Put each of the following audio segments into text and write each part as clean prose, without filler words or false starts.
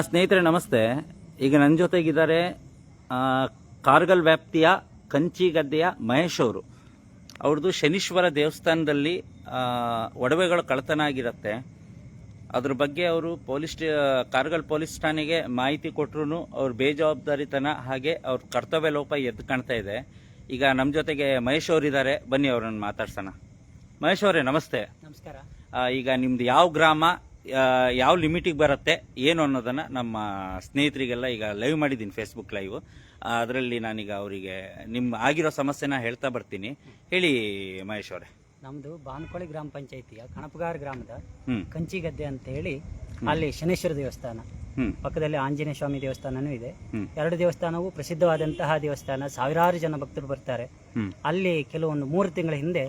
ಸ್ನೇಹಿತರೆ ನಮಸ್ತೆ. ಈಗ ನನ್ನ ಜೊತೆಗಿದ್ದಾರೆ ಕಾರ್ಗಲ್ ವ್ಯಾಪ್ತಿಯ ಕಂಚಿಗದ್ದೆಯ ಮಹೇಶ್ ಅವರು. ಅವ್ರದ್ದು ಶನೀಶ್ವರ ದೇವಸ್ಥಾನದಲ್ಲಿ ಒಡವೆಗಳು ಕಳ್ಳತನ ಆಗಿರುತ್ತೆ. ಅದ್ರ ಬಗ್ಗೆ ಅವರು ಕಾರ್ಗಲ್ ಪೊಲೀಸ್ ಠಾಣೆಗೆ ಮಾಹಿತಿ ಕೊಟ್ಟರು ಅವ್ರ ಬೇಜವಾಬ್ದಾರಿತನ ಹಾಗೆ ಅವ್ರ ಕರ್ತವ್ಯ ಲೋಪ ಎದ್ದು ಕಾಣ್ತಾ ಇದೆ. ಈಗ ನಮ್ಮ ಜೊತೆಗೆ ಮಹೇಶ್ ಅವರಿದ್ದಾರೆ, ಬನ್ನಿ ಅವರನ್ನು ಮಾತಾಡ್ಸೋಣ. ಮಹೇಶ್ ಅವರೇ ನಮಸ್ತೆ. ನಮಸ್ಕಾರ. ಈಗ ನಿಮ್ದು ಯಾವ ಗ್ರಾಮ, ಯಾವ ಲಿಮಿಟಿಗೆ ಬರುತ್ತೆ ಏನು ಅನ್ನೋದನ್ನು ನಮ್ಮ ಸ್ನೇಹಿತರಿಗೆಲ್ಲ ಈಗ ಲೈವ್ ಮಾಡಿದ್ದೀನಿ, ಫೇಸ್ಬುಕ್ ಲೈವ್. ಅದರಲ್ಲಿ ನಾನೀಗ ಅವರಿಗೆ ನಿಮ್ಮ ಆಗಿರೋ ಸಮಸ್ಯೆನ ಹೇಳ್ತಾ ಬರ್ತೀನಿ. ಹೇಳಿ ಮಹೇಶ್ ಅವರೇ. ನಮ್ಮದು ಬಾನಕೋಳಿ ಗ್ರಾಮ ಪಂಚಾಯಿತಿಯ ಕಣಪಗಾರ ಗ್ರಾಮದ ಕಂಚಿಗದ್ದೆ ಅಂತ ಹೇಳಿ, ಅಲ್ಲಿ ಶನೇಶ್ವರ ದೇವಸ್ಥಾನ ಪಕ್ಕದಲ್ಲಿ ಆಂಜನೇಯ ಸ್ವಾಮಿ ದೇವಸ್ಥಾನನೂ ಇದೆ. ಎರಡು ದೇವಸ್ಥಾನವು ಪ್ರಸಿದ್ಧವಾದಂತಹ ದೇವಸ್ಥಾನ, ಸಾವಿರಾರು ಜನ ಭಕ್ತರು ಬರ್ತಾರೆ. ಅಲ್ಲಿ ಕೆಲವೊಂದು 3 ತಿಂಗಳ ಹಿಂದೆ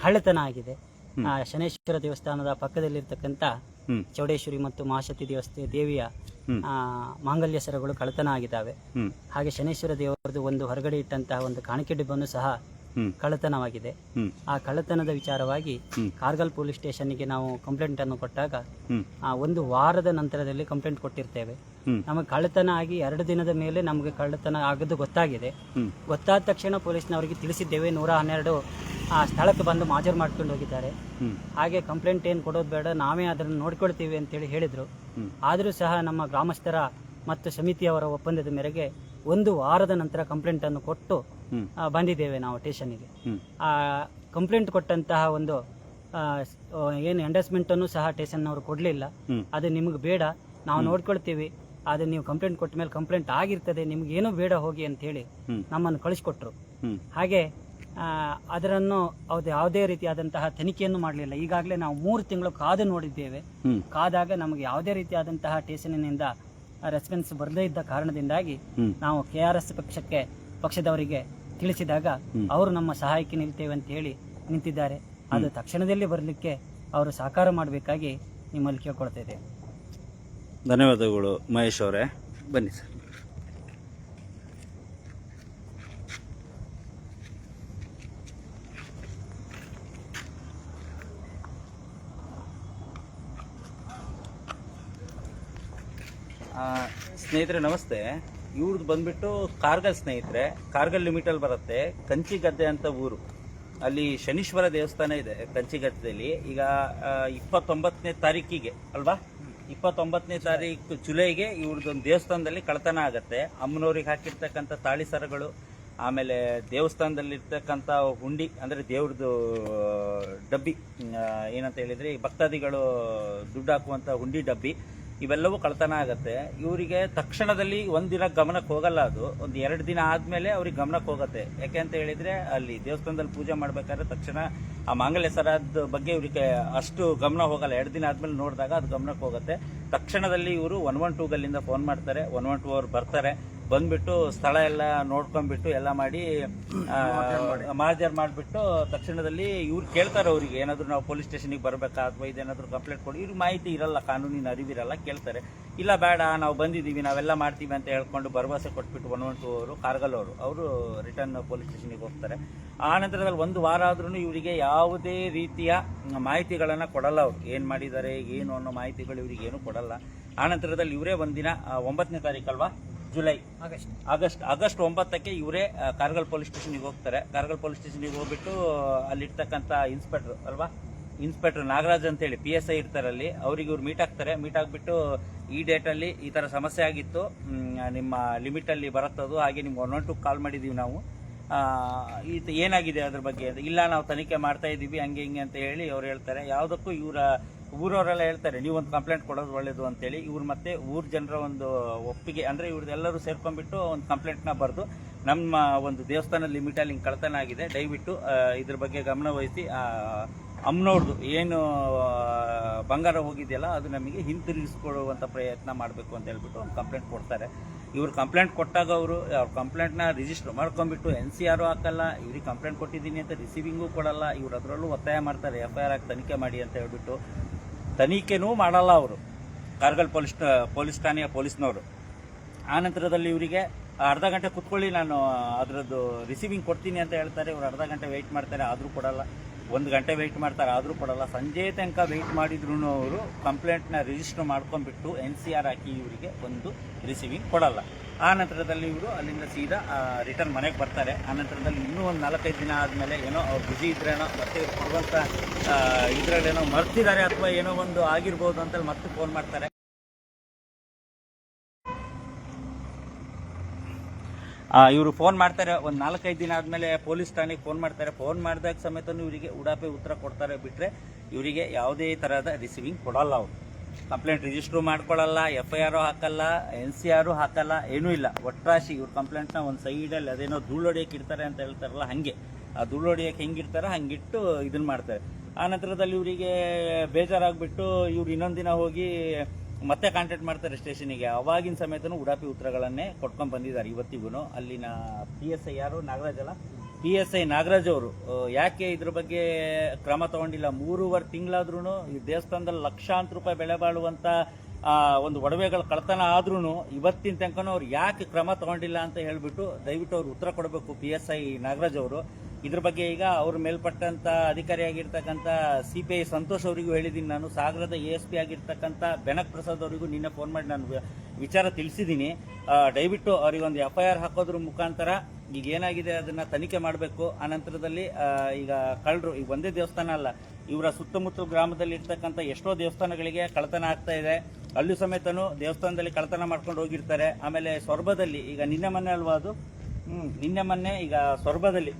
ಕಳ್ಳತನ ಆಗಿದೆ. ಶನೇಶ್ವರ ದೇವಸ್ಥಾನದ ಪಕ್ಕದಲ್ಲಿರ್ತಕ್ಕಂಥ ಚೌಡೇಶ್ವರಿ ಮತ್ತು ಮಹಾಶಕ್ತಿ ದೇವಿಯ ಮಾಂಗಲ್ಯ ಸರಗಳು ಕಳ್ಳತನ ಆಗಿದ್ದಾವೆ. ಹಾಗೆ ಶನೇಶ್ವರ ದೇವರದು ಒಂದು ಹೊರಗಡೆ ಇಟ್ಟಂತಹ ಒಂದು ಕಾಣಿಕೆ ಡಿಬ್ಬನ್ನು ಸಹ ಕಳ್ಳತನವಾಗಿದೆ. ಆ ಕಳ್ಳತನದ ವಿಚಾರವಾಗಿ ಕಾರ್ಗಲ್ ಪೊಲೀಸ್ ಸ್ಟೇಷನ್ಗೆ ನಾವು ಕಂಪ್ಲೇಂಟ್ ಅನ್ನು ಕೊಟ್ಟಾಗ 1 ವಾರದ ನಂತರದಲ್ಲಿ ಕಂಪ್ಲೇಂಟ್ ಕೊಟ್ಟಿರ್ತೇವೆ. ನಮಗೆ ಕಳ್ಳತನ ಆಗಿ 2 ದಿನದ ಮೇಲೆ ನಮಗೆ ಕಳ್ಳತನ ಆಗೋದು ಗೊತ್ತಾಗಿದೆ. ಗೊತ್ತಾದ ತಕ್ಷಣ ಪೊಲೀಸ್ನವರಿಗೆ ತಿಳಿಸಿದ್ದೇವೆ. 112 ಆ ಸ್ಥಳಕ್ಕೆ ಬಂದು ಮಾಜೂರು ಮಾಡ್ಕೊಂಡು ಹೋಗಿದ್ದಾರೆ. ಹಾಗೆ ಕಂಪ್ಲೇಂಟ್ ಏನು ಕೊಡೋದು ಬೇಡ, ನಾವೇ ಅದನ್ನು ನೋಡ್ಕೊಳ್ತೀವಿ ಅಂತೇಳಿ ಹೇಳಿದ್ರು. ಆದರೂ ಸಹ ನಮ್ಮ ಗ್ರಾಮಸ್ಥರ ಮತ್ತು ಸಮಿತಿಯವರ ಒಪ್ಪಂದದ ಮೇರೆಗೆ 1 ವಾರದ ನಂತರ ಕಂಪ್ಲೇಂಟ್ ಅನ್ನು ಕೊಟ್ಟು ಬಂದಿದ್ದೇವೆ ನಾವು ಸ್ಟೇಷನ್ಗೆ. ಆ ಕಂಪ್ಲೇಂಟ್ ಕೊಟ್ಟಂತಹ ಒಂದು ಏನು ಎಂಡಸ್ಮೆಂಟ್ ಅನ್ನು ಸಹ ಸ್ಟೇಷನ್ನವರು ಕೊಡಲಿಲ್ಲ. ಅದು ನಿಮಗೆ ಬೇಡ, ನಾವು ನೋಡ್ಕೊಳ್ತೀವಿ, ಅದು ನೀವು ಕಂಪ್ಲೇಂಟ್ ಕೊಟ್ಟ ಮೇಲೆ ಕಂಪ್ಲೇಂಟ್ ಆಗಿರ್ತದೆ, ನಿಮ್ಗೆ ಏನೂ ಬೇಡ ಹೋಗಿ ಅಂತ ಹೇಳಿ ನಮ್ಮನ್ನು ಕಳಿಸ್ಕೊಟ್ರು. ಹಾಗೆ ಅದರನ್ನು ಯಾವುದೇ ರೀತಿಯಾದಂತಹ ತನಿಖೆಯನ್ನು ಮಾಡಲಿಲ್ಲ. ಈಗಾಗಲೇ ನಾವು 3 ತಿಂಗಳು ಕಾದು ನೋಡಿದ್ದೇವೆ. ಕಾದಾಗ ನಮಗೆ ಯಾವುದೇ ರೀತಿಯಾದಂತಹ ಸ್ಟೇಷನ್ನಿನಿಂದ ರೆಸ್ಪಾನ್ಸ್ ಬರದೇ ಇದ್ದ ಕಾರಣದಿಂದಾಗಿ ನಾವು KRS ಪಕ್ಷದವರಿಗೆ ತಿಳಿಸಿದಾಗ ಅವರು ನಮ್ಮ ಸಹಾಯಕ್ಕೆ ನಿಲ್ತೇವೆ ಅಂತ ಹೇಳಿ ನಿಂತಿದ್ದಾರೆ. ಅದು ತಕ್ಷಣದಲ್ಲಿ ಬರಲಿಕ್ಕೆ ಅವರು ಸಹಕಾರ ಮಾಡಬೇಕಾಗಿ ನಿಮ್ಮಲ್ಲಿ ಕೇಳ್ಕೊಳ್ತಾ ಇದ್ದೇವೆ. ಧನ್ಯವಾದಗಳು ಮಹೇಶ್ ಅವರೇ. ಬನ್ನಿ ಸರ್. ಸ್ನೇಹಿತರೆ ನಮಸ್ತೆ. ಇವ್ರದ್ದು ಬಂದ್ಬಿಟ್ಟು ಕಾರ್ಗಲ್ ಸ್ನೇಹಿತರೆ, ಕಾರ್ಗಲ್ ಲಿಮಿಟಲ್ಲಿ ಬರುತ್ತೆ. ಕಂಚಿಗದ್ದೆ ಅಂತ ಊರು. ಅಲ್ಲಿ ಶನೀಶ್ವರ ದೇವಸ್ಥಾನ ಇದೆ ಕಂಚಿಗದ್ದೆಯಲ್ಲಿ. ಈಗ 29ನೇ ತಾರೀಕಿಗೆ ಅಲ್ವಾ, 29ನೇ ತಾರೀಕು ಜುಲೈಗೆ ಇವ್ರದ್ದೊಂದು ದೇವಸ್ಥಾನದಲ್ಲಿ ಕಳ್ಳತನ ಆಗತ್ತೆ. ಅಮ್ಮನವ್ರಿಗೆ ಹಾಕಿರ್ತಕ್ಕಂಥ ತಾಳಿ ಸರಗಳು, ಆಮೇಲೆ ದೇವಸ್ಥಾನದಲ್ಲಿರ್ತಕ್ಕಂಥ ಹುಂಡಿ ಅಂದರೆ ದೇವ್ರದ್ದು ಡಬ್ಬಿ, ಏನಂತ ಹೇಳಿದ್ರೆ ಭಕ್ತಾದಿಗಳು ದುಡ್ಡು ಹಾಕುವಂಥ ಹುಂಡಿ ಡಬ್ಬಿ, ಇವೆಲ್ಲವೂ ಕಳ್ಳತನ ಆಗತ್ತೆ. ಇವರಿಗೆ ತಕ್ಷಣದಲ್ಲಿ ಒಂದಿನ ಗಮನಕ್ಕೆ ಹೋಗಲ್ಲ, ಅದು ಒಂದು 2 ದಿನ ಆದ್ಮೇಲೆ ಅವ್ರಿಗೆ ಗಮನಕ್ಕೆ ಹೋಗುತ್ತೆ. ಯಾಕೆ ಅಂತ ಹೇಳಿದ್ರೆ ಅಲ್ಲಿ ದೇವಸ್ಥಾನದಲ್ಲಿ ಪೂಜೆ ಮಾಡ್ಬೇಕಾದ್ರೆ ತಕ್ಷಣ ಆ ಮಾಂಗಲ್ಯ ಸರದ ಬಗ್ಗೆ ಇವರಿಗೆ ಅಷ್ಟು ಗಮನ ಹೋಗಲ್ಲ. 2 ದಿನ ಆದ್ಮೇಲೆ ನೋಡಿದಾಗ ಅದು ಗಮನಕ್ಕೆ ಹೋಗುತ್ತೆ. ತಕ್ಷಣದಲ್ಲಿ ಇವರು 112 ಗಲ್ಲಿಂದ ಫೋನ್ ಮಾಡ್ತಾರೆ. 112 ಅವ್ರು ಬರ್ತಾರೆ. ಬಂದ್ಬಿಟ್ಟು ಸ್ಥಳ ಎಲ್ಲ ನೋಡ್ಕೊಂಡ್ಬಿಟ್ಟು ಎಲ್ಲ ಮಾಡಿ ಮಾರ್ಜರ್ ಮಾಡಿಬಿಟ್ಟು ತಕ್ಷಣದಲ್ಲಿ ಇವ್ರು ಕೇಳ್ತಾರೆ, ಅವ್ರಿಗೆ ಏನಾದ್ರು ನಾವು ಪೊಲೀಸ್ ಸ್ಟೇಷನ್ಗೆ ಬರಬೇಕಾ ಅಥವಾ ಇದೇನಾದ್ರು ಕಂಪ್ಲೇಂಟ್ ಕೊಡಿ. ಇವ್ರಿಗೆ ಮಾಹಿತಿ ಇರಲ್ಲ, ಕಾನೂನಿನ ಅರಿವಿರಲ್ಲ. ಕೇಳ್ತಾರೆ, ಇಲ್ಲ ಬೇಡ ನಾವು ಬಂದಿದ್ದೀವಿ, ನಾವೆಲ್ಲ ಮಾಡ್ತೀವಿ ಅಂತ ಹೇಳ್ಕೊಂಡು ಭರವಸೆ ಕೊಟ್ಬಿಟ್ಟು 112 ಅವರು ಕಾರ್ಗಲ್ ಅವರು ರಿಟರ್ನ್ ಪೊಲೀಸ್ ಸ್ಟೇಷನ್ಗೆ ಹೋಗ್ತಾರೆ. ಆ ನಂತರದಲ್ಲಿ 1 ವಾರ ಆದ್ರೂ ಇವರಿಗೆ ಯಾವುದೇ ರೀತಿಯ ಮಾಹಿತಿಗಳನ್ನು ಕೊಡಲ್ಲ. ಅವರು ಏನು ಮಾಡಿದ್ದಾರೆ ಏನು ಅನ್ನೋ ಮಾಹಿತಿಗಳು ಇವರಿಗೆ ಏನು ಕೊಡಲ್ಲ. ಆ ನಂತರದಲ್ಲಿ ಇವರೇ ಒಂದಿನ 9ನೇ ತಾರೀಕು ಅಲ್ವಾ, ಜುಲೈ ಆಗಸ್ಟ್ 9ಕ್ಕೆ ಇವರೇ ಕಾರ್ಗಲ್ ಪೊಲೀಸ್ ಸ್ಟೇಷನ್ಗೆ ಹೋಗ್ತಾರೆ. ಕಾರ್ಗಲ್ ಪೊಲೀಸ್ ಸ್ಟೇಷನ್ಗೆ ಹೋಗ್ಬಿಟ್ಟು ಅಲ್ಲಿರ್ತಕ್ಕಂಥ ಇನ್ಸ್ಪೆಕ್ಟರ್ ನಾಗರಾಜ್ ಅಂತೇಳಿ PSI ಇರ್ತಾರಲ್ಲಿ, ಅವ್ರಿಗೆ ಇವ್ರು ಮೀಟ್ ಆಗ್ತಾರೆ. ಮೀಟ್ ಆಗಿಬಿಟ್ಟು ಈ ಡೇಟಲ್ಲಿ ಈ ಥರ ಸಮಸ್ಯೆ ಆಗಿತ್ತು, ನಿಮ್ಮ ಲಿಮಿಟಲ್ಲಿ ಬರುತ್ತದು, ಹಾಗೆ ನಿಮ್ಗೆ 112 ಕಾಲ್ ಮಾಡಿದ್ದೀವಿ ನಾವು, ಏನಾಗಿದೆ ಅದ್ರ ಬಗ್ಗೆ. ಇಲ್ಲ ನಾವು ತನಿಖೆ ಮಾಡ್ತಾ ಇದ್ದೀವಿ ಹಂಗೆ ಹಿಂಗೆ ಅಂತ ಹೇಳಿ ಅವ್ರು ಹೇಳ್ತಾರೆ. ಯಾವುದಕ್ಕೂ ಊರವರೆಲ್ಲ ಹೇಳ್ತಾರೆ ನೀವೊಂದು ಕಂಪ್ಲೇಂಟ್ ಕೊಡೋದು ಒಳ್ಳೇದು ಅಂತೇಳಿ. ಇವ್ರು ಮತ್ತೆ ಊರ್ ಜನರ ಒಂದು ಒಪ್ಪಿಗೆ ಅಂದರೆ ಇವ್ರದ್ದೆಲ್ಲರೂ ಸೇರ್ಕೊಂಡ್ಬಿಟ್ಟು ಒಂದು ಕಂಪ್ಲೇಂಟ್ನ ಬರೆದು, ನಮ್ಮ ಒಂದು ದೇವಸ್ಥಾನದ ಲಿಮಿಟಲ್ಲಿ ಹಿಂಗೆ ಕಳ್ಳತನ ಆಗಿದೆ, ದಯವಿಟ್ಟು ಇದ್ರ ಬಗ್ಗೆ ಗಮನ ವಹಿಸಿ ಅಮ್ಮನವ್ರದ್ದು ಏನು ಬಂಗಾರ ಹೋಗಿದೆಯಲ್ಲ ಅದು ನಮಗೆ ಹಿಂತಿರುಗಿಸ್ಕೊಡುವಂಥ ಪ್ರಯತ್ನ ಮಾಡಬೇಕು ಅಂತ ಹೇಳ್ಬಿಟ್ಟು ಒಂದು ಕಂಪ್ಲೇಂಟ್ ಕೊಡ್ತಾರೆ. ಇವ್ರು ಕಂಪ್ಲೇಂಟ್ ಕೊಟ್ಟಾಗ ಅವ್ರ ಕಂಪ್ಲೇಂಟ್ನ ರಿಜಿಸ್ಟರ್ ಮಾಡ್ಕೊಂಡ್ಬಿಟ್ಟು NCR ಹಾಕಲ್ಲ, ಇವ್ರಿಗೆ ಕಂಪ್ಲೇಂಟ್ ಕೊಟ್ಟಿದ್ದೀನಿ ಅಂತ ರಿಸೀವಿಂಗು ಕೊಡಲ್ಲ. ಇವ್ರು ಅದರಲ್ಲೂ ಒತ್ತಾಯ ಮಾಡ್ತಾರೆ FIR ಆಗಿ ತನಿಖೆ ಮಾಡಿ ಅಂತ ಹೇಳ್ಬಿಟ್ಟು. ತನಿಖೆನೂ ಮಾಡಲ್ಲ ಅವರು, ಕಾರ್ಗಲ್ ಪೊಲೀಸ್ ಠಾಣೆಯ ಪೊಲೀಸ್ನವರು. ಆ ನಂತರದಲ್ಲಿ ಇವರಿಗೆ ಅರ್ಧ ಗಂಟೆ ಕುತ್ಕೊಳ್ಳಿ, ನಾನು ಅದರದ್ದು ರಿಸೀವಿಂಗ್ ಕೊಡ್ತೀನಿ ಅಂತ ಹೇಳ್ತಾರೆ. ಇವರು ಅರ್ಧ ಗಂಟೆ ವೆಯ್ಟ್ ಮಾಡ್ತಾರೆ, ಆದರೂ ಕೊಡಲ್ಲ. 1 ಗಂಟೆ ವೆಯ್ಟ್ ಮಾಡ್ತಾರೆ, ಆದರೂ ಕೊಡಲ್ಲ. ಸಂಜೆ ತನಕ ವೆಯ್ಟ್ ಮಾಡಿದ್ರು ಅವರು ಕಂಪ್ಲೇಂಟ್ನ ರಿಜಿಸ್ಟರ್ ಮಾಡ್ಕೊಂಡ್ಬಿಟ್ಟು NCR ಹಾಕಿ ಇವರಿಗೆ ಒಂದು ರಿಸೀವಿಂಗ್ ಕೊಡಲ್ಲ. ಆ ನಂತರದಲ್ಲಿ ಇವರು ಅಲ್ಲಿಂದ ಸೀದಾ ರಿಟರ್ನ್ ಮನೆಗೆ ಬರ್ತಾರೆ. ಆ ನಂತರದಲ್ಲಿ ಇನ್ನೂ ಒಂದು 4-5 ದಿನ ಆದಮೇಲೆ ಏನೋ ಅವ್ರು ಬ್ಯುಸಿ ಇದ್ರೇನೋ ಮತ್ತೆ ಕೊಡುವಂಥ ಇದರಲ್ಲೇನೋ ಮರ್ತಿದ್ದಾರೆ ಅಥವಾ ಏನೋ ಒಂದು ಆಗಿರ್ಬೋದು ಅಂತೇಳಿ ಮತ್ತೆ ಫೋನ್ ಮಾಡ್ತಾರೆ. ಇವರು ಫೋನ್ ಮಾಡ್ತಾರೆ, ಒಂದು 4-5 ದಿನ ಆದಮೇಲೆ ಪೊಲೀಸ್ ಠಾಣೆಗೆ ಫೋನ್ ಮಾಡ್ತಾರೆ. ಫೋನ್ ಮಾಡಿದಾಗ ಸಮೇತ ಇವರಿಗೆ ಉಡಾಪೆ ಉತ್ತರ ಕೊಡ್ತಾರೆ, ಬಿಟ್ಟರೆ ಇವರಿಗೆ ಯಾವುದೇ ಥರದ ರಿಸೀವಿಂಗ್ ಕೊಡಲ್ಲ. ಅವರು ಕಂಪ್ಲೇಂಟ್ ರಿಜಿಸ್ಟ್ರು ಮಾಡ್ಕೊಳ್ಳಲ್ಲ, FIR ಹಾಕಲ್ಲ, NCR ಹಾಕಲ್ಲ, ಏನೂ ಇಲ್ಲ. ಒಟ್ರಾಶಿ ಇವ್ರ ಕಂಪ್ಲೇಂಟ್ನ ಒಂದು ಸೈಡಲ್ಲಿ ಅದೇನೋ ಧೂಳು ಹೊಡಿಯೋಕೆ ಇಡ್ತಾರೆ ಅಂತ ಹೇಳ್ತಾರಲ್ಲ, ಹಾಗೆ ಆ ಧೂಳು ಹೊಡಿಯೋಕೆ ಹೆಂಗಿರ್ತಾರೆ ಹಂಗಿಟ್ಟು ಇದನ್ನು ಮಾಡ್ತಾರೆ. ಆ ನಂತರದಲ್ಲಿ ಇವರಿಗೆ ಬೇಜಾರಾಗ್ಬಿಟ್ಟು ಇವ್ರು ಇನ್ನೊಂದು ದಿನ ಹೋಗಿ ಮತ್ತೆ ಕಾಂಟ್ಯಾಕ್ಟ್ ಮಾಡ್ತಾರೆ ಸ್ಟೇಷನಿಗೆ. ಅವಾಗಿನ ಸಮೇತನೂ ಉಡಾಪಿ ಉತ್ತರಗಳನ್ನೇ ಕೊಟ್ಕೊಂಡು ಬಂದಿದ್ದಾರೆ ಇವತ್ತಿಗೂ. ಅಲ್ಲಿನ PSI ಯಾರು ನಾಗರಾಜ್ ಅಲ್ಲ, PSI ನಾಗರಾಜ್ ಅವರು ಯಾಕೆ ಇದ್ರ ಬಗ್ಗೆ ಕ್ರಮ ತಗೊಂಡಿಲ್ಲ? 3.5 ತಿಂಗಳಾದ್ರೂ ಈ ದೇವಸ್ಥಾನದಲ್ಲಿ ಲಕ್ಷಾಂತರ ರೂಪಾಯಿ ಬೆಲೆ ಬಾಳುವಂಥ ಒಂದು ಒಡವೆಗಳ ಕಳ್ತನ ಆದ್ರೂ ಇವತ್ತಿನ ತನಕನೂ ಅವ್ರು ಯಾಕೆ ಕ್ರಮ ತಗೊಂಡಿಲ್ಲ ಅಂತ ಹೇಳ್ಬಿಟ್ಟು ದಯವಿಟ್ಟು ಅವ್ರು ಉತ್ತರ ಕೊಡಬೇಕು PSI ನಾಗರಾಜ್ ಅವರು. ಇದ್ರ ಬಗ್ಗೆ ಈಗ ಅವ್ರ ಮೇಲ್ಪಟ್ಟಂತ ಅಧಿಕಾರಿಯಾಗಿರ್ತಕ್ಕಂಥ CPI ಸಂತೋಷ್ ಅವರಿಗೂ ಹೇಳಿದ್ದೀನಿ ನಾನು. ಸಾಗರದ ASP ಆಗಿರ್ತಕ್ಕಂಥ ಬೆನಕ್ ಪ್ರಸಾದ್ ಅವರಿಗೂ ನಿನ್ನೆ ಫೋನ್ ಮಾಡಿ ನಾನು ವಿಚಾರ ತಿಳಿಸಿದ್ದೀನಿ. ದಯವಿಟ್ಟು ಅವರಿಗೊಂದು FIR ಹಾಕೋದ್ರ ಮುಖಾಂತರ ಈಗ ಏನಾಗಿದೆ ಅದನ್ನ ತನಿಖೆ ಮಾಡಬೇಕು. ಆ ನಂತರದಲ್ಲಿ ಈಗ ಕಳ್ಳರು ಈಗ ಒಂದೇ ದೇವಸ್ಥಾನ ಅಲ್ಲ, ಇವರ ಸುತ್ತಮುತ್ತಲ ಗ್ರಾಮದಲ್ಲಿ ಇರ್ತಕ್ಕಂಥ ಎಷ್ಟೋ ದೇವಸ್ಥಾನಗಳಿಗೆ ಕಳ್ಳತನ ಆಗ್ತಾ ಇದೆ. ಅಲ್ಲೂ ಸಮೇತನು ದೇವಸ್ಥಾನದಲ್ಲಿ ಕಳ್ಳತನ ಮಾಡ್ಕೊಂಡು ಹೋಗಿರ್ತಾರೆ. ಆಮೇಲೆ ಸೊರಬದಲ್ಲಿ ಈಗ ನಿನ್ನೆ ಮೊನ್ನೆ ಅಲ್ವಾ ಅದು ನಿನ್ನೆ ಮೊನ್ನೆ ಈಗ ಸೊರಬದಲ್ಲಿ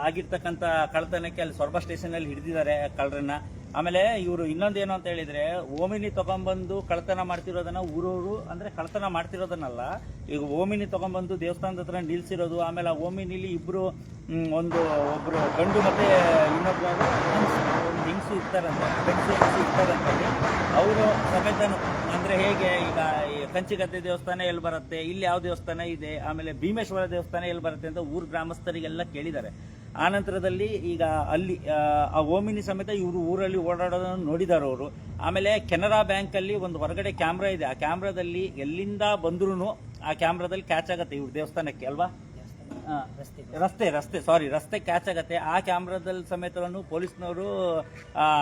ಆಗಿರ್ತಕ್ಕಂಥ ಕಳ್ಳತನಕ್ಕೆ ಅಲ್ಲಿ ಸೊರಬ ಸ್ಟೇಷನಲ್ಲಿ ಹಿಡಿದಿದ್ದಾರೆ ಕಳ್ಳರನ್ನ. ಆಮೇಲೆ ಇವರು ಇನ್ನೊಂದೇನು ಅಂತ ಹೇಳಿದ್ರೆ, ಓಮಿನಿ ತಗೊಂಡ್ಬಂದು ಕಳ್ಳತನ ಮಾಡ್ತಿರೋದನ್ನ ಊರೂರು ಅಂದ್ರೆ ಕಳ್ಳತನ ಮಾಡ್ತಿರೋದನ್ನಲ್ಲ, ಈಗ ಓಮಿನಿ ತಗೊಂಡ್ಬಂದು ದೇವಸ್ಥಾನದ ಹತ್ರ ನಿಲ್ಸಿರೋದು. ಆಮೇಲೆ ಆ ಓಮಿನಿಲಿ ಒಬ್ರು ಗಂಡು ಮತ್ತೆ ಇನ್ನೊಬ್ರು ಒಂದು ಹೆಂಗಸು ಇರ್ತಾರಂತೆ, ಹೆಂಗಸು ಇರ್ತಾರಂತೆ. ಅವರು ಸಮೇತನು ಅಂದ್ರೆ ಹೇಗೆ ಈಗ ಕಂಚಿಗದ್ದೆ ದೇವಸ್ಥಾನ ಎಲ್ಲಿ ಬರುತ್ತೆ, ಇಲ್ಲಿ ಯಾವ ದೇವಸ್ಥಾನ ಇದೆ, ಆಮೇಲೆ ಭೀಮೇಶ್ವರ ದೇವಸ್ಥಾನ ಎಲ್ಲಿ ಬರುತ್ತೆ ಅಂತ ಊರ್ ಗ್ರಾಮಸ್ಥರಿಗೆಲ್ಲ ಕೇಳಿದ್ದಾರೆ. ಆ ನಂತರದಲ್ಲಿ ಈಗ ಅಲ್ಲಿ ಆ ಓಮಿನಿ ಸಮೇತ ಇವರು ಊರಲ್ಲಿ ಓಡಾಡೋದನ್ನು ನೋಡಿದ್ದಾರೆ ಅವರು. ಆಮೇಲೆ ಕೆನರಾ ಬ್ಯಾಂಕ್ ಅಲ್ಲಿ ಒಂದು ಹೊರಗಡೆ ಕ್ಯಾಮ್ರಾ ಇದೆ, ಆ ಕ್ಯಾಮ್ರಾದಲ್ಲಿ ಎಲ್ಲಿಂದ ಬಂದ್ರು ಆ ಕ್ಯಾಮ್ರಾದಲ್ಲಿ ಕ್ಯಾಚ್ ಆಗತ್ತೆ ಇವ್ರ ದೇವಸ್ಥಾನಕ್ಕೆ ಅಲ್ವಾ, ರಸ್ತೆ ಕ್ಯಾಚ್ ಆಗತ್ತೆ. ಆ ಕ್ಯಾಮ್ರಾದಲ್ಲಿ ಸಮೇತವನ್ನು ಪೊಲೀಸ್ನವರು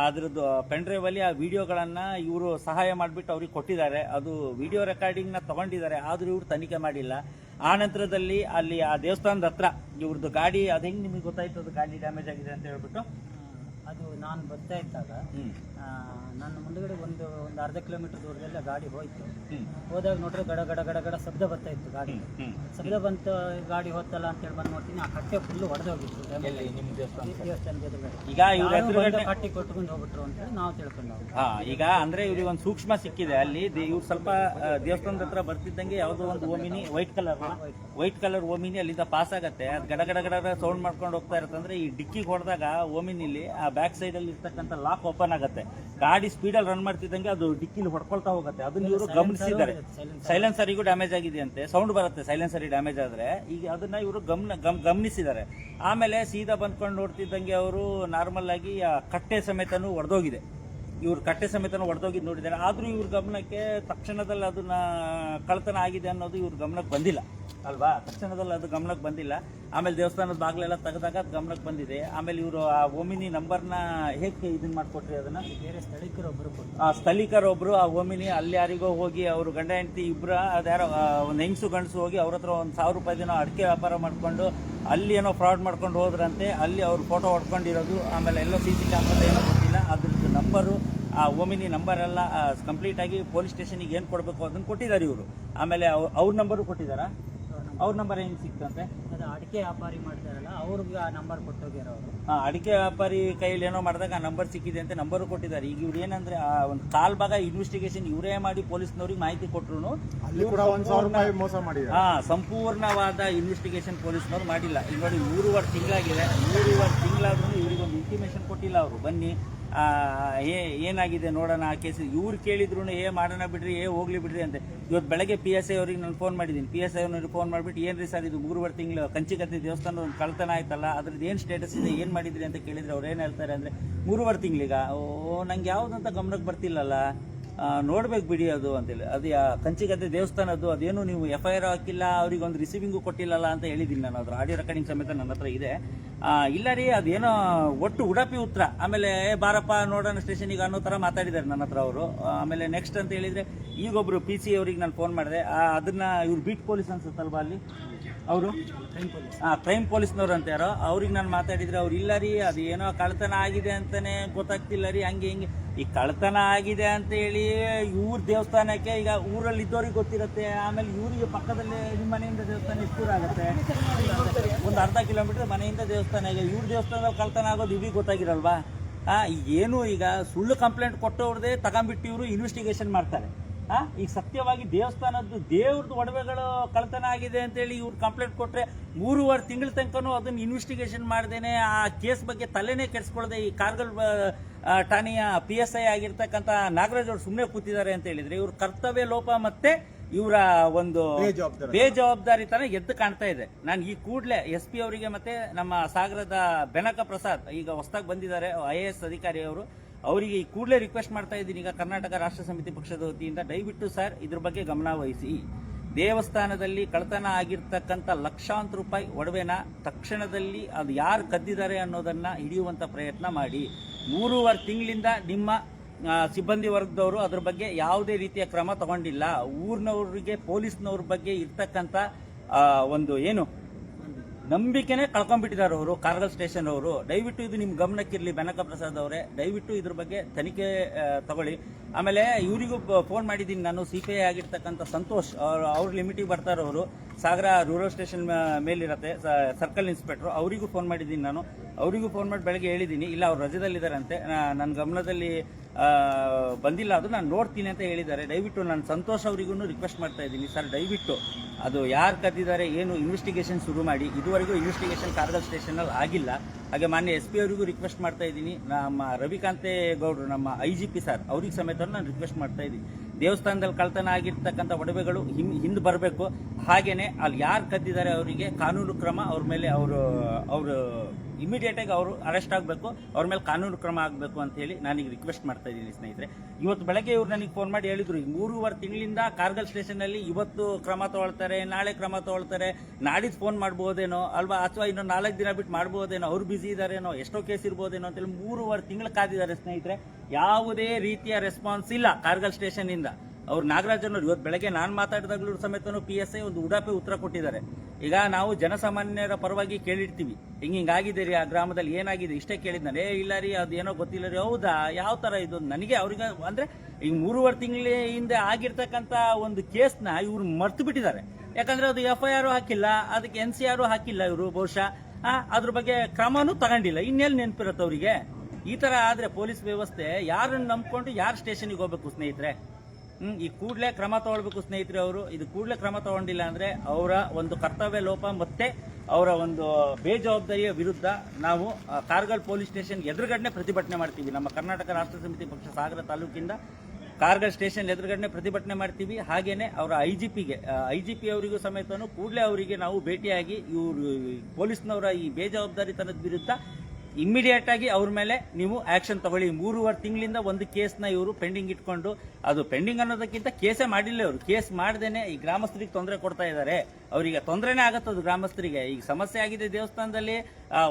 ಅದ್ರದ್ದು ಪೆನ್ಡ್ರೈವ್ ಅಲ್ಲಿ ಆ ವಿಡಿಯೋಗಳನ್ನ ಇವರು ಸಹಾಯ ಮಾಡಿಬಿಟ್ಟು ಅವ್ರಿಗೆ ಕೊಟ್ಟಿದ್ದಾರೆ. ಅದು ವಿಡಿಯೋ ರೆಕಾರ್ಡಿಂಗ್ ನ ತಗೊಂಡಿದ್ದಾರೆ, ಆದ್ರೂ ಇವ್ರು ತನಿಖೆ ಮಾಡಿಲ್ಲ. ಆ ನಂತರದಲ್ಲಿ ಅಲ್ಲಿ ಆ ದೇವಸ್ಥಾನದ ಹತ್ರ ಇವ್ರದ್ದು ಗಾಡಿ ಅದು ಹೆಂಗ್ ನಿಮಗೆ ಗೊತ್ತಾಯ್ತು ಅದು ಗಾಡಿ ಡ್ಯಾಮೇಜ್ ಆಗಿದೆ ಅಂತ ಹೇಳ್ಬಿಟ್ಟು? ಅದು ನಾನು ಬರ್ತಾ ಇದ್ದಾಗ ನನ್ನ ಮುಂದಗಡೆ ಒಂದು ಅರ್ಧ ಕಿಲೋಮೀಟರ್ ದೂರದಲ್ಲಿ ಗಾಡಿ ಹೋಯ್ತು. ಹೋದಾಗ ನೋಡ್ರೆ ಗಡ ಗಡ ಗಡ ಗಡ ಶಬ್ದ ಬರ್ತಾ ಇತ್ತು ಗಾಡಿ. ಶಬ್ದ ಬಂತ ಗಾಡಿ ಹೋತಲ್ಲ ಅಂತ ಹೇಳಿ ಬಂದು ನೋಡ್ತೀನಿ, ಆ ಕಟ್ಟೆ ಫುಲ್ ಹೊಡೆದೋಗಿತ್ತು ದೇವಸ್ಥಾನದ ಎದುರುಗಡೆ. ಈಗ ಇವ್ರು ಕಟ್ಟಿ ಕೊಟ್ಕೊಂಡು ಹೋಗ್ಬಿಟ್ರು ಅಂತ ಹೇಳಿ ನಾವು ತಿಳ್ಕೊಂಡು ಈಗ ಅಂದ್ರೆ ಇವ್ರಿಗೆ ಒಂದು ಸೂಕ್ಷ್ಮ ಸಿಕ್ಕಿದೆ ಅಲ್ಲಿ. ಇವ್ರು ಸ್ವಲ್ಪ ದೇವಸ್ಥಾನದ ಹತ್ರ ಬರ್ತಿದ್ದಂಗೆ ಯಾವುದೋ ಒಂದು ಓಮಿನಿ ವೈಟ್ ಕಲರ್ ಓಮಿನಿ ಅಲ್ಲಿಂದ ಪಾಸ್ ಆಗತ್ತೆ. ಅದು ಗಡ ಗಡ ಗಡ ಸೌಂಡ್ ಮಾಡ್ಕೊಂಡು ಹೋಗ್ತಾ ಇರುತ್ತೆ. ಈ ಡಿಕ್ಕಿಗೆ ಹೊಡೆದಾಗ ಓಮಿನಿಲಿ ಆ ಬ್ಯಾಕ್ ಸೈಡ್ ಅಲ್ಲಿ ಇರ್ತಕ್ಕಂಥ ಲಾಕ್ ಓಪನ್ ಆಗುತ್ತೆ. ಗಾಡಿ ಸ್ಪೀಡಲ್ಲಿ ರನ್ ಮಾಡ್ತಿದ್ದಂಗೆ ಅದು ಡಿಕ್ಕಿಲಿ ಹೊಡ್ಕೊಳ್ತಾ ಹೋಗುತ್ತೆ. ಅದನ್ನ ಇವರು ಗಮನಿಸಿದ್ದಾರೆ. ಸೈಲೆನ್ಸರಿಗೂ ಡ್ಯಾಮೇಜ್ ಆಗಿದೆ ಅಂತೆ, ಸೌಂಡ್ ಬರುತ್ತೆ ಸೈಲೆನ್ಸರಿ ಡ್ಯಾಮೇಜ್ ಆದ್ರೆ. ಈಗ ಅದನ್ನ ಇವರು ಗಮನಿಸಿದ್ದಾರೆ. ಆಮೇಲೆ ಸೀದಾ ಬಂದ್ಕೊಂಡು ನೋಡ್ತಿದ್ದಂಗೆ ಅವರು ನಾರ್ಮಲ್ ಆಗಿ ಆ ಕಟ್ಟೆ ಸಮೇತನೂ ಒಡೆದೋಗಿದೆ. ಇವ್ರು ಕಟ್ಟೆ ಸಮೇತನೂ ಒಡೆದೋಗಿದ್ದು ನೋಡಿದ್ದಾರೆ. ಆದ್ರೂ ಇವ್ರ ಗಮನಕ್ಕೆ ತಕ್ಷಣದಲ್ಲಿ ಅದನ್ನ ಕಳ್ಳತನ ಆಗಿದೆ ಅನ್ನೋದು ಇವ್ರ ಗಮನಕ್ಕೆ ಬಂದಿಲ್ಲ ಅಲ್ವಾ, ತಕ್ಷಣದಲ್ಲಿ ಅದು ಗಮನಕ್ಕೆ ಬಂದಿಲ್ಲ. ಆಮೇಲೆ ದೇವಸ್ಥಾನದ ಬಾಗ್ಲೆಲ್ಲ ತೆಗೆದಾಗ ಅದು ಗಮನಕ್ಕೆ ಬಂದಿದೆ. ಆಮೇಲೆ ಇವರು ಆ ಓಮಿನಿ ನಂಬರ್ನ ಹೇಗೆ ಇದನ್ನ ಮಾಡ್ಕೊಟ್ರಿ? ಅದನ್ನ ಬೇರೆ ಸ್ಥಳೀಕರೊಬ್ರು ಆ ಓಮಿನಿ ಅಲ್ಲಿ ಯಾರಿಗೋ ಹೋಗಿ ಅವರು ಗಂಡ ಹೆಂಡತಿ ಇಬ್ಬರ ಅದ್ಯಾರೋ ಒಂದು ಹೆಂಗಸು ಗಂಡಸು ಹೋಗಿ ಅವ್ರ ಹತ್ರ ಒಂದು 1000 ರೂಪಾಯಿದೇನೋ ಅಡಿಕೆ ವ್ಯಾಪಾರ ಮಾಡ್ಕೊಂಡು ಅಲ್ಲಿ ಏನೋ ಫ್ರಾಡ್ ಮಾಡ್ಕೊಂಡು ಹೋದ್ರಂತೆ. ಅಲ್ಲಿ ಅವ್ರು ಫೋಟೋ ಹೊಡ್ಕೊಂಡಿರೋದು, ಆಮೇಲೆ ಎಲ್ಲೋ CC ಕ್ಯಾಮ್ರಾದ ಏನೋ ಗೊತ್ತಿಲ್ಲ, ಅದ್ರದ್ದು ನಂಬರು ಆ ಓಮಿನಿ ನಂಬರ್ ಎಲ್ಲ ಕಂಪ್ಲೀಟ್ ಆಗಿ ಪೊಲೀಸ್ ಸ್ಟೇಷನ್ಗೆ ಏನು ಕೊಡಬೇಕು ಅದನ್ನು ಕೊಟ್ಟಿದ್ದಾರೆ ಇವರು. ಆಮೇಲೆ ಅವ್ರ ನಂಬರು ಕೊಟ್ಟಿದ್ದಾರಾ? ಅವ್ರ ನಂಬರ್ ಹೆಂಗೆ ಸಿಕ್ತಂತೆ? ಅದು ಅಡಿಕೆ ವ್ಯಾಪಾರಿ ಮಾಡ್ತಾರಲ್ಲ ಅವ್ರಿಗೆ ಆ ನಂಬರ್ ಕೊಟ್ಟೋಗ್ಯಾರ ಅವರು. ಅಡಿಕೆ ವ್ಯಾಪಾರಿ ಕೈಯಲ್ಲಿ ಏನೋ ಮಾಡಿದಾಗ ಆ ನಂಬರ್ ಸಿಕ್ಕಿದೆ ಅಂತ ನಂಬರು ಕೊಟ್ಟಿದ್ದಾರೆ. ಈಗ ಇವ್ರು ಏನಂದ್ರೆ ಆ ಒಂದು ಕಾಲ್ ಭಾಗ ಇನ್ವೆಸ್ಟಿಗೇಷನ್ ಇವರೇ ಮಾಡಿ ಪೊಲೀಸ್ನವ್ರಿಗೆ ಮಾಹಿತಿ ಕೊಟ್ಟರು ಸಂಪೂರ್ಣವಾದ ಇನ್ವೆಸ್ಟಿಗೇಷನ್ ಪೊಲೀಸ್ನವ್ರು ಮಾಡಿಲ್ಲ. ಈಗ ನೋಡಿ 3.5 ತಿಂಗಳಾಗಿದೆ. 3.5 ತಿಂಗಳಾದ್ರೂ ಇವರಿಗೊಂದು ಇಂಟಿಮೇಷನ್ ಕೊಟ್ಟಿಲ್ಲ ಅವರು. ಬನ್ನಿ ಏನಾಗಿದೆ ನೋಡೋಣ ಆ ಕೇಸ್. ಇವ್ರು ಕೇಳಿದ್ರು ಮಾಡೋಣ ಬಿಡ್ರಿ, ಹೋಗ್ಲಿ ಬಿಡ್ರಿ ಅಂತ. ಇವತ್ತು ಬೆಳಗ್ಗೆ PSI ಅವ್ರಿಗೆ ನಾನು ಫೋನ್ ಮಾಡಿದ್ದೀನಿ. PSI ಅವ್ರಿಗೆ ಫೋನ್ ಮಾಡಿಬಿಟ್ಟು ಏನ್ರಿ ಸರ್ ಇದು 3.5 ತಿಂಗಳು ಕಂಚಿಗದ್ದೆ ದೇವಸ್ಥಾನ ಒಂದು ಕಳ್ತನ ಆಯ್ತಲ್ಲ, ಅದ್ರದ್ದು ಏನು ಸ್ಟೇಟಸ್ ಇದೆ, ಏನು ಮಾಡಿದ್ರಿ ಅಂತ ಕೇಳಿದ್ರೆ ಅವ್ರು ಏನು ಹೇಳ್ತಾರೆ ಅಂದರೆ 3.5 ತಿಂಗಳಿಗ ನಂಗೆ ಯಾವುದಂತ ಗಮನಕ್ಕೆ ಬರ್ತಿಲ್ಲಲ್ಲ. ನೋಡ್ಬೇಕು ಬಿಡಿ ಅದು ಅಂತೇಳಿ. ಅದು ಕಂಚಿಗದ್ದೆ ದೇವಸ್ಥಾನದ್ದು ಅದೇನು ನೀವು FIR ಹಾಕಿಲ್ಲ, ಅವ್ರಿಗೆ ಒಂದು ರಿಸೀವಿಂಗು ಕೊಟ್ಟಿಲ್ಲಲ್ಲ ಅಂತ ಹೇಳಿದ್ದೀನಿ ನಾನು. ಅದ್ರ ಆಡಿಯೋ ರೆಕಾರ್ಡಿಂಗ್ ಸಮೇತ ನನ್ನ ಹತ್ರ ಇದೆ. ಇಲ್ಲ ರೀ, ಅದೇನೋ ಒಟ್ಟು ಉಡುಪಿ ಉತ್ತರ, ಆಮೇಲೆ ಬಾರಪ್ಪ ನೋಡೋಣ ಸ್ಟೇಷನಿಗೆ ಅನ್ನೋ ಥರ ಮಾತಾಡಿದ್ದಾರೆ ನನ್ನ ಹತ್ರ ಅವರು. ಆಮೇಲೆ ನೆಕ್ಸ್ಟ್ ಅಂತ ಹೇಳಿದರೆ ಈಗೊಬ್ರು PC ಅವ್ರಿಗೆ ನಾನು ಫೋನ್ ಮಾಡಿದೆ. ಅದನ್ನ ಇವ್ರು ಬೀಟ್ ಪೊಲೀಸ್ ಅನ್ಸುತ್ತಲ್ವಾ ಅಲ್ಲಿ ಅವರು, ಕ್ರೈಮ್ ಪೊಲೀಸ್ನವ್ರು ಅಂತ ಯಾರೋ, ಅವ್ರಿಗೆ ನಾನು ಮಾತಾಡಿದ್ರೆ ಅವ್ರು ಇಲ್ಲ ರೀ, ಅದು ಏನೋ ಕಳ್ತನ ಆಗಿದೆ ಅಂತಾನೆ ಗೊತ್ತಾಗ್ತಿಲ್ಲ ರೀ, ಹಂಗೆ ಹಿಂಗೆ. ಈ ಕಳ್ತನ ಆಗಿದೆ ಅಂತ ಹೇಳಿ ಇವ್ರ ದೇವಸ್ಥಾನಕ್ಕೆ ಈಗ ಊರಲ್ಲಿ ಇದ್ದವ್ರಿಗೆ ಗೊತ್ತಿರುತ್ತೆ, ಆಮೇಲೆ ಇವರಿಗೆ ಪಕ್ಕದಲ್ಲೇ ನಿಮ್ಮ ಮನೆಯಿಂದ ದೇವಸ್ಥಾನ ಎಷ್ಟು ದೂರ ಆಗುತ್ತೆ, ಒಂದು ಅರ್ಧ ಕಿಲೋಮೀಟರ್ ಮನೆಯಿಂದ ದೇವಸ್ಥಾನ. ಈಗ ಇವ್ರ ದೇವಸ್ಥಾನದಲ್ಲಿ ಕಳ್ತನ ಆಗೋದು ಇವ್ರಿಗೆ ಗೊತ್ತಾಗಿರಲ್ವಾ? ಏನು ಈಗ ಸುಳ್ಳು ಕಂಪ್ಲೇಂಟ್ ಕೊಟ್ಟವ್ರದೇ ತಗೊಂಡ್ಬಿಟ್ಟು ಇವರು ಇನ್ವೆಸ್ಟಿಗೇಷನ್ ಮಾಡ್ತಾರೆ. ಈಗ ಸತ್ಯವಾಗಿ ದೇವಸ್ಥಾನದ್ದು ದೇವ್ರದ್ದು ಒಡವೆಗಳು ಕಳ್ತನ ಆಗಿದೆ ಅಂತೇಳಿ ಇವ್ರು ಕಂಪ್ಲೇಂಟ್ ಕೊಟ್ರೆ 3.5 ತಿಂಗಳ ತನಕನೂ ಅದನ್ನ ಇನ್ವೆಸ್ಟಿಗೇಷನ್ ಮಾಡ್ದೇನೆ ಆ ಕೇಸ್ ಬಗ್ಗೆ ತಲೆನೇ ಕೆಡಿಸ್ಕೊಳ್ಳದೆ ಈ ಕಾರ್ಗಲ್ ಠಾಣೆಯ PSI ಆಗಿರ್ತಕ್ಕಂಥ ನಾಗರಾಜ್ ಅವರು ಸುಮ್ಮನೆ ಕೂತಿದ್ದಾರೆ ಅಂತ ಹೇಳಿದ್ರೆ ಇವ್ರ ಕರ್ತವ್ಯ ಲೋಪ ಮತ್ತೆ ಇವರ ಒಂದು ಬೇಜವಾಬ್ದಾರಿತನ ಎದ್ದು ಕಾಣ್ತಾ ಇದೆ. ನಾನು ಈ ಕೂಡಲೇ SP ಅವರಿಗೆ ಮತ್ತೆ ನಮ್ಮ ಸಾಗರದ ಬೆನಕ ಪ್ರಸಾದ್ ಈಗ ಹೊಸದಾಗಿ ಬಂದಿದ್ದಾರೆ IAS ಅಧಿಕಾರಿ ಅವರು, ಅವರಿಗೆ ಈ ಕೂಡಲೇ ರಿಕ್ವೆಸ್ಟ್ ಮಾಡ್ತಾ ಇದ್ದೀನಿ. ಈಗ ಕರ್ನಾಟಕ ರಾಷ್ಟ್ರ ಸಮಿತಿ ಪಕ್ಷದ ವತಿಯಿಂದ ದಯವಿಟ್ಟು ಸರ್ ಇದ್ರ ಬಗ್ಗೆ ಗಮನ ವಹಿಸಿ. ದೇವಸ್ಥಾನದಲ್ಲಿ ಕಳ್ತನ ಆಗಿರ್ತಕ್ಕಂಥ ಲಕ್ಷಾಂತರ ರೂಪಾಯಿ ಒಡವೆನ ತಕ್ಷಣದಲ್ಲಿ ಅದು ಯಾರು ಕದ್ದಿದ್ದಾರೆ ಅನ್ನೋದನ್ನ ಹಿಡಿಯುವಂತ ಪ್ರಯತ್ನ ಮಾಡಿ. 3.5 ತಿಂಗಳಿಂದ ನಿಮ್ಮ ಸಿಬ್ಬಂದಿ ವರ್ಗದವರು ಅದ್ರ ಬಗ್ಗೆ ಯಾವುದೇ ರೀತಿಯ ಕ್ರಮ ತಗೊಂಡಿಲ್ಲ. ಊರಿನವ್ರಿಗೆ ಪೊಲೀಸ್ನವ್ರ ಬಗ್ಗೆ ಇರ್ತಕ್ಕಂಥ ಒಂದು ಏನು ನಂಬಿಕೆನೇ ಕಳ್ಕೊಂಡ್ಬಿಟ್ಟಿದ್ದಾರೆ ಅವರು, ಕಾರ್ಗಲ್ ಸ್ಟೇಷನ್ ಅವರು. ದಯವಿಟ್ಟು ಇದು ನಿಮ್ಮ ಗಮನಕ್ಕಿರಲಿ ಬೆನಕ ಪ್ರಸಾದ್ ಅವರೇ, ದಯವಿಟ್ಟು ಇದ್ರ ಬಗ್ಗೆ ತನಿಖೆ ತಗೊಳ್ಳಿ. ಆಮೇಲೆ ಇವರಿಗೂ ಫೋನ್ ಮಾಡಿದ್ದೀನಿ ನಾನು, CPI ಆಗಿರ್ತಕ್ಕಂಥ ಸಂತೋಷ್ ಅವ್ರ ಲಿಮಿಟಿಗೆ ಬರ್ತಾರೆ ಅವರು, ಸಾಗರ ರೂರಲ್ ಸ್ಟೇಷನ್ ಮೇಲಿರತ್ತೆ ಸರ್ಕಲ್ ಇನ್ಸ್ಪೆಕ್ಟರ್, ಅವರಿಗೂ ಫೋನ್ ಮಾಡಿದ್ದೀನಿ ನಾನು. ಅವರಿಗೂ ಫೋನ್ ಮಾಡಿ ಬೆಳಗ್ಗೆ ಹೇಳಿದ್ದೀನಿ, ಇಲ್ಲ ಅವ್ರು ರಜೆದಲ್ಲಿದ್ದಾರಂತೆ, ನನ್ನ ಗಮನದಲ್ಲಿ ಬಂದಿಲ್ಲ, ಅದು ನಾನು ನೋಡ್ತೀನಿ ಅಂತ ಹೇಳಿದ್ದಾರೆ. ದಯವಿಟ್ಟು ನಾನು ಸಂತೋಷ್ ಅವರಿಗೂ ರಿಕ್ವೆಸ್ಟ್ ಮಾಡ್ತಾ ಇದ್ದೀನಿ, ಸರ್ ದಯವಿಟ್ಟು ಅದು ಯಾರು ಕದ್ದಿದ್ದಾರೆ ಏನು ಇನ್ವೆಸ್ಟಿಗೇಷನ್ ಶುರು ಮಾಡಿ. ಇದುವರೆಗೂ ಇನ್ವೆಸ್ಟಿಗೇಷನ್ ಕಾರ್ಗಲ್ ಸ್ಟೇಷನಲ್ಲಿ ಆಗಿಲ್ಲ. ಹಾಗೆ ಮಾನ್ಯ SP ಅವರಿಗೂ ರಿಕ್ವೆಸ್ಟ್ ಮಾಡ್ತಾ ಇದ್ದೀನಿ, ನಮ್ಮ ರವಿಕಾಂತೇ ಗೌಡ್ರು ನಮ್ಮ IGP ಸರ್ ಅವ್ರಿಗೆ ಸಮೇತ ನಾನು ರಿಕ್ವೆಸ್ಟ್ ಮಾಡ್ತಾ ಇದ್ದೀನಿ, ದೇವಸ್ಥಾನದಲ್ಲಿ ಕಳ್ತನ ಆಗಿರ್ತಕ್ಕಂಥ ಒಡವೆಗಳು ಹಿಂದೆ ಬರಬೇಕು. ಹಾಗೇನೆ ಅಲ್ಲಿ ಯಾರು ಕದ್ದಿದ್ದಾರೆ ಅವರಿಗೆ ಕಾನೂನು ಕ್ರಮ, ಅವ್ರ ಮೇಲೆ ಅವರು ಇಮಿಡಿಯೇಟ್ ಆಗಿ ಅವರು ಅರೆಸ್ಟ್ ಆಗಬೇಕು, ಅವ್ರ ಮೇಲೆ ಕಾನೂನು ಕ್ರಮ ಆಗಬೇಕು ಅಂತ ಹೇಳಿ ನಾನೀಗ ರಿಕ್ವೆಸ್ಟ್ ಮಾಡ್ತಾ ಇದ್ದೀನಿ ಸ್ನೇಹಿತರೆ. ಇವತ್ತು ಬೆಳಗ್ಗೆ ಇವ್ರು ನನಗೆ ಫೋನ್ ಮಾಡಿ ಹೇಳಿದ್ರು, 3.5 ತಿಂಗಳಿಂದ ಕಾರ್ಗಲ್ ಸ್ಟೇಷನ್ ಅಲ್ಲಿ ಇವತ್ತು ಕ್ರಮ ತಗೊಳ್ತಾರೆ, ನಾಳೆ ಕ್ರಮ ತಗೊಳ್ತಾರೆ, ನಾಡಿದ್ದು ಫೋನ್ ಮಾಡ್ಬೋದೇನೋ ಅಲ್ವಾ, ಅಥವಾ ಇನ್ನೂ 4 ದಿನ ಬಿಟ್ಟು ಮಾಡ್ಬೋದೇನೋ, ಅವ್ರು ಬಿಸಿ ಇದಾರೇನೋ, ಎಷ್ಟೋ ಕೇಸ್ ಇರ್ಬೋದೇನೋ ಅಂತೇಳಿ 3.5 ತಿಂಗಳು ಕಾದಿದ್ದಾರೆ ಸ್ನೇಹಿತರೆ. ಯಾವುದೇ ರೀತಿಯ ರೆಸ್ಪಾನ್ಸ್ ಇಲ್ಲ ಕಾರ್ಗಲ್ ಸ್ಟೇಷನ್ ಇಂದ. ಅವ್ರು ನಾಗರಾಜನವ್ರು ಇವತ್ತು ಬೆಳಗ್ಗೆ ನಾನು ಮಾತಾಡಿದಾಗಲೂ ಸಮೇತನು PSI ಒಂದು ಉಡಾಪೆ ಉತ್ತರ ಕೊಟ್ಟಿದ್ದಾರೆ. ಈಗ ನಾವು ಜನಸಾಮಾನ್ಯರ ಪರವಾಗಿ ಕೇಳಿರ್ತೀವಿ, ಹಿಂಗಾಗಿದೆ ರೀ ಆ ಗ್ರಾಮದಲ್ಲಿ ಏನಾಗಿದೆ ಇಷ್ಟೇ ಕೇಳಿದ್ನಾರೆ, ಇಲ್ಲ ರೀ ಅದೇನೋ ಗೊತ್ತಿಲ್ಲ ರೀ, ಹೌದಾ ಯಾವ ತರ ಇದು ನನಗೆ ಅವ್ರಿಗೆ ಅಂದ್ರೆ ಈಗ 3.5 ತಿಂಗಳ ಹಿಂದೆ ಆಗಿರ್ತಕ್ಕಂಥ ಒಂದು ಕೇಸ್ನ ಇವ್ರು ಮರ್ತು ಬಿಟ್ಟಿದ್ದಾರೆ. ಯಾಕಂದ್ರೆ ಅದು FIR ಹಾಕಿಲ್ಲ, ಅದಕ್ಕೆ NCR ಹಾಕಿಲ್ಲ ಇವರು, ಬಹುಶಃ ಅದ್ರ ಬಗ್ಗೆ ಕ್ರಮನೂ ತಗೊಂಡಿಲ್ಲ. ಇನ್ನೆಲ್ಲಿ ನೆನಪಿರುತ್ತೆ ಅವರಿಗೆ? ಈ ತರ ಆದ್ರೆ ಪೊಲೀಸ್ ವ್ಯವಸ್ಥೆ ಯಾರನ್ನ ನಂಬ್ಕೊಂಡು ಯಾರು ಸ್ಟೇಷನ್ಗೆ ಹೋಗ್ಬೇಕು ಸ್ನೇಹಿತರೆ? ಈ ಕೂಡಲೇ ಕ್ರಮ ತಗೊಳ್ಬೇಕು ಸ್ನೇಹಿತರೆ. ಅವರು ಇದು ಕೂಡಲೇ ಕ್ರಮ ತಗೊಂಡಿಲ್ಲ ಅಂದ್ರೆ ಅವರ ಒಂದು ಕರ್ತವ್ಯ ಲೋಪ ಮತ್ತೆ ಅವರ ಒಂದು ಬೇಜವಾಬ್ದಾರಿಯ ವಿರುದ್ಧ ನಾವು ಕಾರ್ಗಲ್ ಪೊಲೀಸ್ ಸ್ಟೇಷನ್ ಎದುರುಗಡೆ ಪ್ರತಿಭಟನೆ ಮಾಡ್ತೀವಿ. ನಮ್ಮ ಕರ್ನಾಟಕ ರಾಷ್ಟ್ರ ಸಮಿತಿ ಪಕ್ಷ ಸಾಗರ ತಾಲೂಕಿಂದ ಕಾರ್ಗಲ್ ಸ್ಟೇಷನ್ ಎದುರುಗಡೆ ಪ್ರತಿಭಟನೆ ಮಾಡ್ತೀವಿ. ಹಾಗೇನೆ ಅವರ IGP ಅವರಿಗೂ ಸಮೇತ ಕೂಡಲೇ ಅವರಿಗೆ ನಾವು ಭೇಟಿಯಾಗಿ ಇವರು ಪೊಲೀಸ್ನವರ ಈ ಬೇಜವಾಬ್ದಾರಿತನದ ವಿರುದ್ಧ ಇಮ್ಮಿಡಿಯೇಟ್ ಆಗಿ ಅವ್ರ ಮೇಲೆ ನೀವು ಆಕ್ಷನ್ ತಗೊಳ್ಳಿ. 3.5 ತಿಂಗಳಿಂದ ಒಂದು ಕೇಸ್ನ ಇವರು ಪೆಂಡಿಂಗ್ ಇಟ್ಕೊಂಡು, ಅದು ಪೆಂಡಿಂಗ್ ಅನ್ನೋದಕ್ಕಿಂತ ಕೇಸೇ ಮಾಡಿಲ್ಲ ಇವರು, ಕೇಸ್ ಮಾಡ್ದೇನೆ ಈ ಗ್ರಾಮಸ್ಥರಿಗೆ ತೊಂದರೆ ಕೊಡ್ತಾ ಇದ್ದಾರೆ. ಅವರಿಗೆ ತೊಂದರೆನೇ ಆಗತ್ತದು ಗ್ರಾಮಸ್ಥರಿಗೆ. ಈಗ ಸಮಸ್ಯೆ ಆಗಿದೆ ದೇವಸ್ಥಾನದಲ್ಲಿ,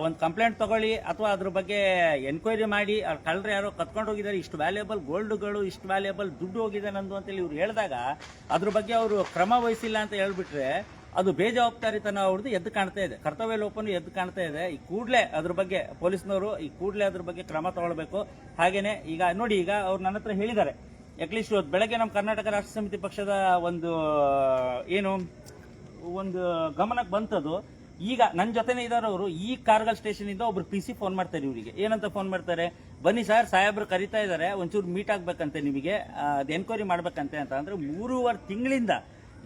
ಒಂದು ಕಂಪ್ಲೇಂಟ್ ತಗೊಳ್ಳಿ ಅಥವಾ ಅದ್ರ ಬಗ್ಗೆ ಎನ್ಕ್ವೈರಿ ಮಾಡಿ, ಕಳ್ಳರು ಯಾರೋ ಕತ್ಕೊಂಡು ಹೋಗಿದ್ದಾರೆ, ಇಷ್ಟು ವ್ಯಾಲ್ಯೂಬಲ್ ಗೋಲ್ಡ್ಗಳು, ಇಷ್ಟು ವ್ಯಾಲ್ಯೂಬಲ್ ದುಡ್ಡು ಹೋಗಿದೆ ನಂದು ಅಂತೇಳಿ ಇವ್ರು ಹೇಳಿದಾಗ ಅದ್ರ ಬಗ್ಗೆ ಅವರು ಕ್ರಮ ವಹಿಸಿಲ್ಲ ಅಂತ ಹೇಳ್ಬಿಟ್ರೆ ಅದು ಬೇಜವಾಬ್ದಾರಿತನ ಅವ್ರದ್ದು ಎದ್ದು ಕಾಣ್ತಾ ಇದೆ, ಕರ್ತವ್ಯ ಲೋಪನು ಎದ್ದು ಕಾಣ್ತಾ ಇದೆ. ಈ ಕೂಡಲೇ ಅದ್ರ ಬಗ್ಗೆ ಪೊಲೀಸ್ನವರು ಈ ಕೂಡಲೇ ಅದ್ರ ಬಗ್ಗೆ ಕ್ರಮ ತಗೊಳ್ಬೇಕು. ಹಾಗೇನೆ ಈಗ ನೋಡಿ, ಈಗ ಅವ್ರು ನನ್ನ ಹತ್ರ ಹೇಳಿದ್ದಾರೆ, ಅಟ್ಲೀಸ್ಟ್ ಇವತ್ತು ಬೆಳಗ್ಗೆ ನಮ್ಮ ಕರ್ನಾಟಕ ರಾಷ್ಟ್ರ ಸಮಿತಿ ಪಕ್ಷದ ಒಂದು ಗಮನಕ್ಕೆ ಬಂತದ್ದು. ಈಗ ನನ್ನ ಜೊತೆನೇ ಇದ್ದಾರೆ ಅವರು. ಈ ಕಾರ್ಗಲ್ ಸ್ಟೇಷನ್ ಇಂದ ಒಬ್ರು PC ಫೋನ್ ಮಾಡ್ತಾರೆ ಇವರಿಗೆ. ಏನಂತ ಫೋನ್ ಮಾಡ್ತಾರೆ, ಬನ್ನಿ ಸರ್ ಸಾಹೇಬ್ರು ಕರಿತಾ ಇದ್ದಾರೆ, ಒಂಚೂರು ಮೀಟ್ ಆಗ್ಬೇಕಂತೆ ನಿಮಗೆ, ಅದು ಎನ್ಕ್ವೈರಿ ಮಾಡ್ಬೇಕಂತೆ ಅಂತ. ಅಂದ್ರೆ 3.5 ತಿಂಗಳಿಂದ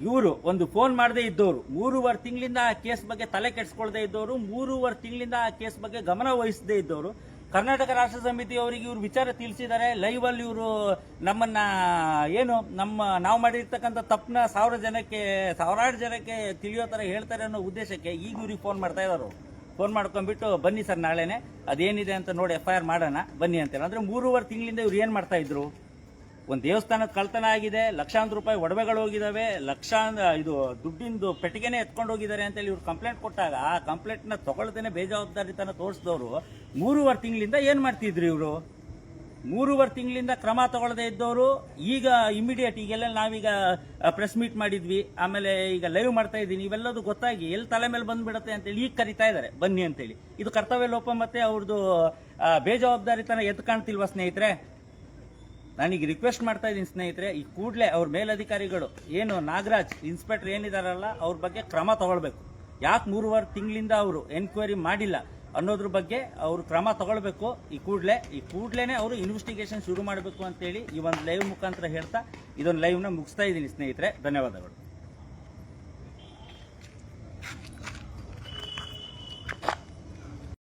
ಇವರು ಒಂದು ಫೋನ್ ಮಾಡದೇ ಇದ್ದವರು, 3.5 ತಿಂಗಳಿಂದ ಆ ಕೇಸ್ ಬಗ್ಗೆ ತಲೆ ಕೆಡಿಸ್ಕೊಳ್ದೇ ಇದ್ದವರು, 3.5 ತಿಂಗಳಿಂದ ಆ ಕೇಸ್ ಬಗ್ಗೆ ಗಮನ ವಹಿಸದೇ ಇದ್ದವರು, ಕರ್ನಾಟಕ ರಾಷ್ಟ್ರ ಸಮಿತಿ ಅವರಿಗೆ ಇವ್ರು ವಿಚಾರ ತಿಳಿಸಿದ್ದಾರೆ. ಲೈವ್ ಅಲ್ಲಿ ಇವರು ನಮ್ಮನ್ನ ನಾವು ಮಾಡಿರ್ತಕ್ಕಂಥ ತಪ್ಪನ್ನ ಸಾವಿರಾರು ಜನಕ್ಕೆ ತಿಳಿಯೋ ತರ ಹೇಳ್ತಾರೆ ಅನ್ನೋ ಉದ್ದೇಶಕ್ಕೆ ಈಗ ಇವ್ರಿಗೆ ಫೋನ್ ಮಾಡ್ತಾ ಇದ್ದಾರೆ. ಫೋನ್ ಮಾಡ್ಕೊಂಡ್ಬಿಟ್ಟು ಬನ್ನಿ ಸರ್ ನಾಳೆನೆ ಅದೇನಿದೆ ಅಂತ ನೋಡಿ FIR ಮಾಡೋಣ ಬನ್ನಿ ಅಂತೇಳಿ. ಅಂದ್ರೆ 3.5 ತಿಂಗಳಿಂದ ಇವ್ರು ಏನ್ ಮಾಡ್ತಾ ಇದ್ರು? ಒಂದು ದೇವಸ್ಥಾನದ ಕಳ್ತನ ಆಗಿದೆ, ಲಕ್ಷಾಂತರ ರೂಪಾಯಿ ಒಡವೆಗಳು ಹೋಗಿದಾವೆ, ಇದು ದುಡ್ಡಿಂದು ಪೆಟ್ಟಿಗೆನೆ ಎತ್ಕೊಂಡು ಹೋಗಿದ್ದಾರೆ ಅಂತೇಳಿ ಇವ್ರು ಕಂಪ್ಲೇಂಟ್ ಕೊಟ್ಟಾಗ ಆ ಕಂಪ್ಲೇಂಟ್ ನ ತಗೊಳ್ದೇನೆ ಬೇಜವಾಬ್ದಾರಿತನ ತೋರಿಸಿದವರು 3.5 ತಿಂಗಳಿಂದ ಏನ್ ಮಾಡ್ತಿದ್ರು ಇವರು? 3.5 ತಿಂಗಳಿಂದ ಕ್ರಮ ತಗೊಳ್ಳದೆ ಇದ್ದವರು ಈಗ ಇಮಿಡಿಯೇಟ್ ಈಗೆಲ್ಲ ನಾವೀಗ ಪ್ರೆಸ್ ಮೀಟ್ ಮಾಡಿದ್ವಿ, ಆಮೇಲೆ ಈಗ ಲೈವ್ ಮಾಡ್ತಾ ಇದ್ದೀನಿ, ಇವೆಲ್ಲದು ಗೊತ್ತಾಗಿ ಎಲ್ಲಿ ತಲೆ ಮೇಲೆ ಬಂದ್ಬಿಡತ್ತೆ ಅಂತೇಳಿ ಈಗ ಕರಿತಾ ಇದ್ದಾರೆ ಬನ್ನಿ ಅಂತೇಳಿ. ಇದು ಕರ್ತವ್ಯ ಲೋಪ ಮತ್ತೆ ಅವ್ರದ್ದು ಬೇಜವಾಬ್ದಾರಿತನ ಎದ್ದು ಕಾಣ್ತಿಲ್ವಾ ಸ್ನೇಹಿತರೆ? ನಾನೀಗ ರಿಕ್ವೆಸ್ಟ್ ಮಾಡ್ತಾ ಇದ್ದೀನಿ ಸ್ನೇಹಿತರೆ, ಈ ಕೂಡಲೇ ಅವ್ರ ಮೇಲಧಿಕಾರಿಗಳು ಏನು ನಾಗರಾಜ್ ಇನ್ಸ್ಪೆಕ್ಟರ್ ಏನಿದಾರಲ್ಲ ಅವ್ರ ಬಗ್ಗೆ ಕ್ರಮ ತಗೊಳ್ಬೇಕು. ಯಾಕೆ 3.5 ತಿಂಗಳಿಂದ ಅವರು ಎನ್ಕ್ವೈರಿ ಮಾಡಿಲ್ಲ ಅನ್ನೋದ್ರ ಬಗ್ಗೆ ಅವರು ಕ್ರಮ ತಗೊಳ್ಬೇಕು. ಈ ಕೂಡಲೇ ಅವರು ಇನ್ವೆಸ್ಟಿಗೇಷನ್ ಶುರು ಮಾಡಬೇಕು ಅಂತೇಳಿ ಈ ಒಂದು ಲೈವ್ ಮುಖಾಂತರ ಹೇಳ್ತಾ ಇದೊಂದು ಲೈವ್ನ ಮುಗಿಸ್ತಾ ಇದ್ದೀನಿ ಸ್ನೇಹಿತರೆ. ಧನ್ಯವಾದಗಳು.